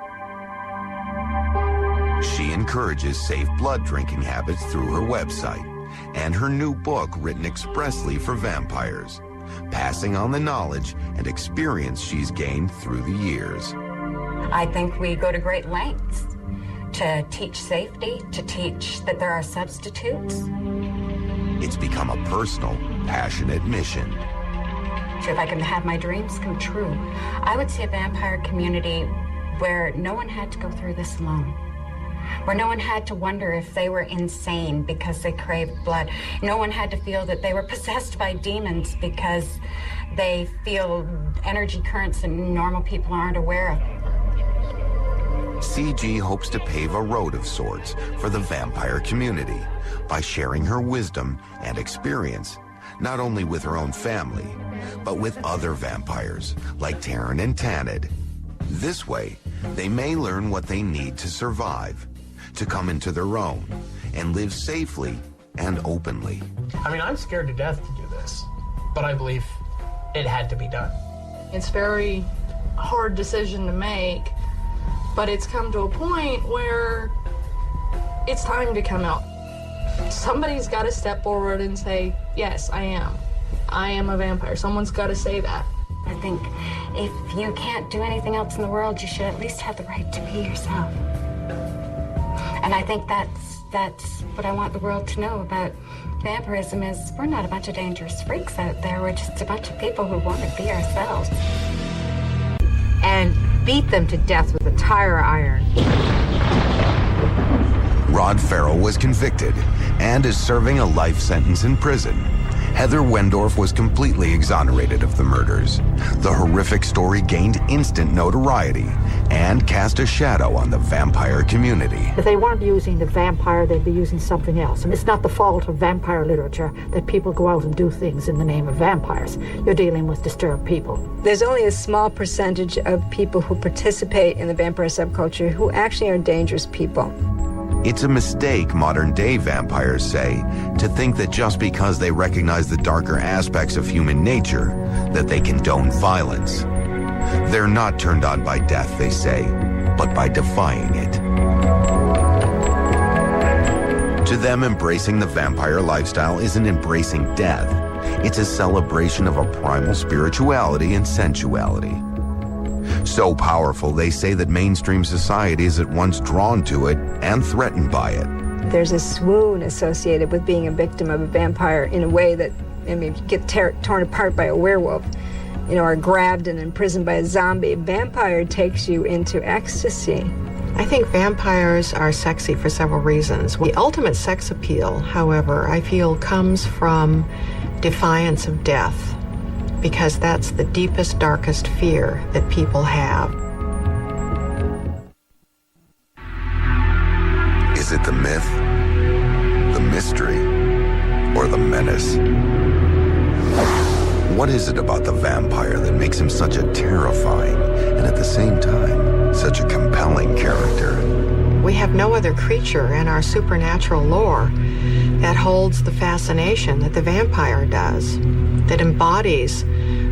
She encourages safe blood drinking habits through her website and her new book written expressly for vampires, passing on the knowledge and experience she's gained through the years. I think we go to great lengths to teach safety, to teach that there are substitutes. It's become a personal, passionate mission. So if I can have my dreams come true, I would see a vampire community where no one had to go through this alone. Where no one had to wonder if they were insane because they craved blood. No one had to feel that they were possessed by demons because they feel energy currents that normal people aren't aware of. CG hopes to pave a road of sorts for the vampire community by sharing her wisdom and experience, not only with her own family, but with other vampires like Taryn and Tanid. This way, they may learn what they need to survive, to come into their own, and live safely and openly. I mean, I'm scared to death to do this, but I believe it had to be done. It's a very hard decision to make, but it's come to a point where it's time to come out. Somebody's got to step forward and say, yes, I am. I am a vampire. Someone's got to say that. I think if you can't do anything else in the world, you should at least have the right to be yourself. And I think that's what I want the world to know about vampirism is we're not a bunch of dangerous freaks out there. We're just a bunch of people who want to be ourselves. And beat them to death with a tire iron. Rod Farrell was convicted and is serving a life sentence in prison. Heather Wendorf was completely exonerated of the murders. The horrific story gained instant notoriety and cast a shadow on the vampire community. If they weren't using the vampire, they'd be using something else. And it's not the fault of vampire literature that people go out and do things in the name of vampires. You're dealing with disturbed people. There's only a small percentage of people who participate in the vampire subculture who actually are dangerous people. It's a mistake, modern-day vampires say, to think that just because they recognize the darker aspects of human nature, that they condone violence. They're not turned on by death, they say, but by defying it. To them, embracing the vampire lifestyle isn't embracing death. It's a celebration of a primal spirituality and sensuality. So powerful, they say that mainstream society is at once drawn to it and threatened by it. There's a swoon associated with being a victim of a vampire in a way that, I mean, if you get torn apart by a werewolf, you know, or grabbed and imprisoned by a zombie, a vampire takes you into ecstasy. I think vampires are sexy for several reasons. The ultimate sex appeal, however, I feel comes from defiance of death, because that's the deepest, darkest fear that people have. Is it the myth, the mystery, or the menace? What is it about the vampire that makes him such a terrifying and at the same time such a compelling character. We have no other creature in our supernatural lore that holds the fascination that the vampire does, that embodies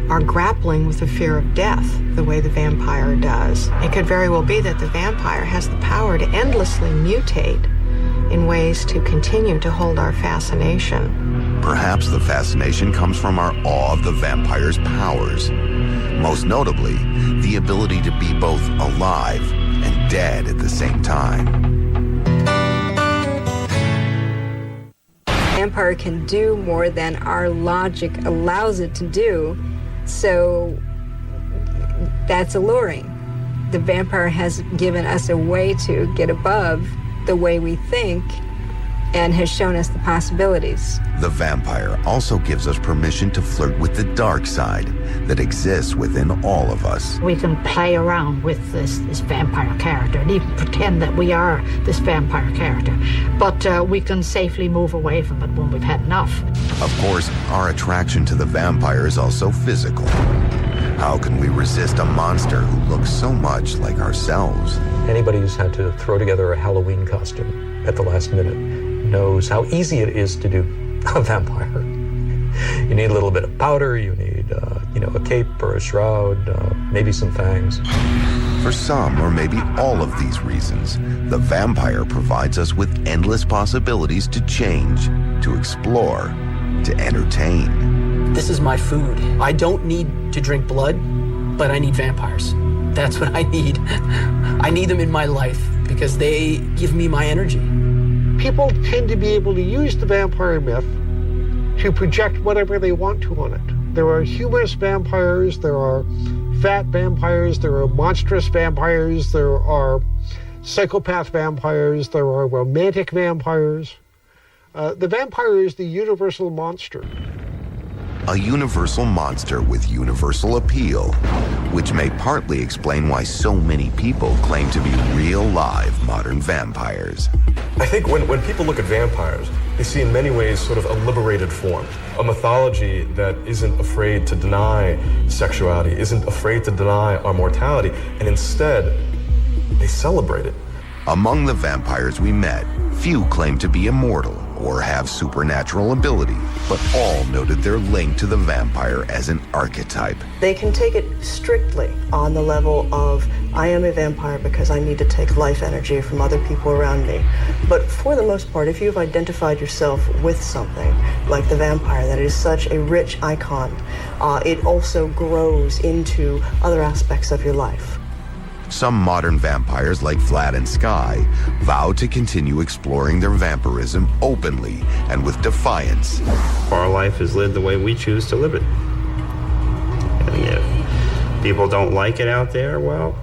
our grappling with the fear of death the way the vampire does. It could very well be that the vampire has the power to endlessly mutate in ways to continue to hold our fascination. Perhaps the fascination comes from our awe of the vampire's powers. Most notably, the ability to be both alive and dead at the same time. Vampire can do more than our logic allows it to do, so that's alluring. The vampire has given us a way to get above the way we think and has shown us the possibilities. The vampire also gives us permission to flirt with the dark side that exists within all of us. We can play around with this vampire character and even pretend that we are this vampire character. But we can safely move away from it when we've had enough. Of course, our attraction to the vampire is also physical. How can we resist a monster who looks so much like ourselves? Anybody who's had to throw together a Halloween costume at the last minute knows how easy it is to do a vampire. You need a little bit of powder, you need, a cape or a shroud, maybe some fangs. For some, or maybe all of these reasons, the vampire provides us with endless possibilities to change, to explore, to entertain. This is my food. I don't need to drink blood, but I need vampires. That's what I need. I need them in my life because they give me my energy. People tend to be able to use the vampire myth to project whatever they want to on it. There are humorous vampires, there are fat vampires, there are monstrous vampires, there are psychopath vampires, there are romantic vampires. The vampire is the universal monster. A universal monster with universal appeal, which may partly explain why so many people claim to be real live modern vampires. I think when people look at vampires, they see in many ways sort of a liberated form, a mythology that isn't afraid to deny sexuality, isn't afraid to deny our mortality, and instead, they celebrate it. Among the vampires we met, few claim to be immortal or have supernatural ability, but all noted their link to the vampire as an archetype. They can take it strictly on the level of, I am a vampire because I need to take life energy from other people around me. But for the most part, if you've identified yourself with something like the vampire, that is such a rich icon, it also grows into other aspects of your life. Some modern vampires, like Vlad and Sky, vow to continue exploring their vampirism openly and with defiance. Our life is lived the way we choose to live it. And if people don't like it out there, well,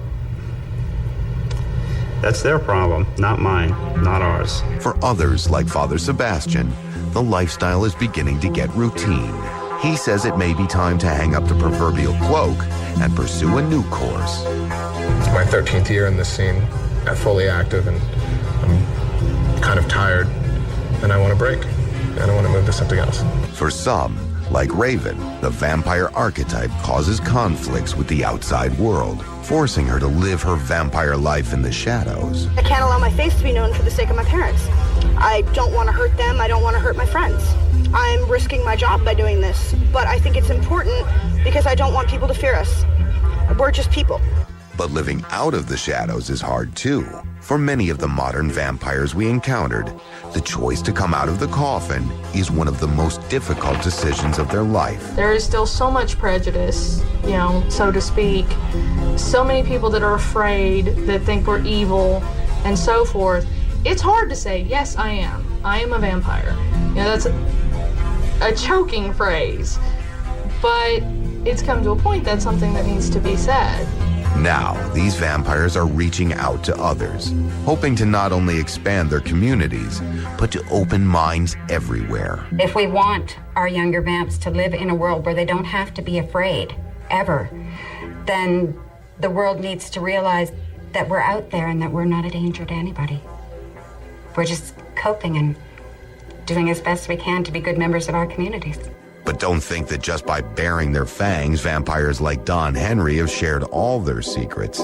that's their problem, not mine, not ours. For others, like Father Sebastian, the lifestyle is beginning to get routine. He says it may be time to hang up the proverbial cloak and pursue a new course. It's my 13th year in this scene, fully active, and I'm kind of tired, and I want to break, and I want to move to something else. For some, like Raven, the vampire archetype causes conflicts with the outside world, forcing her to live her vampire life in the shadows. I can't allow my face to be known for the sake of my parents. I don't want to hurt them, I don't want to hurt my friends. I'm risking my job by doing this, but I think it's important because I don't want people to fear us. We're just people. But living out of the shadows is hard too. For many of the modern vampires we encountered, the choice to come out of the coffin is one of the most difficult decisions of their life. There is still so much prejudice, so to speak. So many people that are afraid, that think we're evil, and so forth. It's hard to say, yes, I am. I am a vampire. That's a choking phrase. But it's come to a point that's something that needs to be said. Now, these vampires are reaching out to others, hoping to not only expand their communities, but to open minds everywhere. If we want our younger vamps to live in a world where they don't have to be afraid, ever, then the world needs to realize that we're out there and that we're not a danger to anybody. We're just coping and doing as best we can to be good members of our communities. But don't think that just by baring their fangs, vampires like Don Henry have shared all their secrets.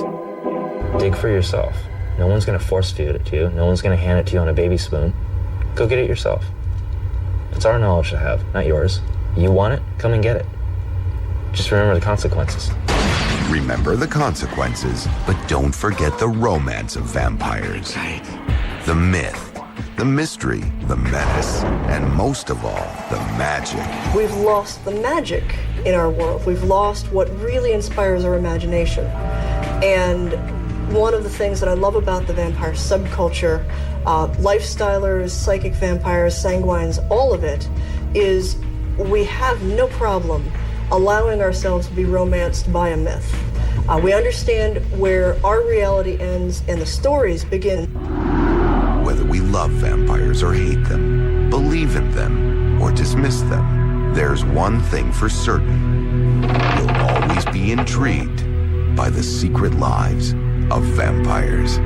Dig for yourself. No one's going to force feed it to you. No one's going to hand it to you on a baby spoon. Go get it yourself. It's our knowledge to have, not yours. You want it? Come and get it. Just remember the consequences. Remember the consequences, but don't forget the romance of vampires. The myth, the mystery, the menace, and most of all, the magic. We've lost the magic in our world. We've lost what really inspires our imagination. And one of the things that I love about the vampire subculture, lifestylers, psychic vampires, sanguines, all of it, is we have no problem allowing ourselves to be romanced by a myth. We understand where our reality ends and the stories begin. Whether we love vampires or hate them, believe in them or dismiss them, there's one thing for certain. You'll always be intrigued by the secret lives of vampires.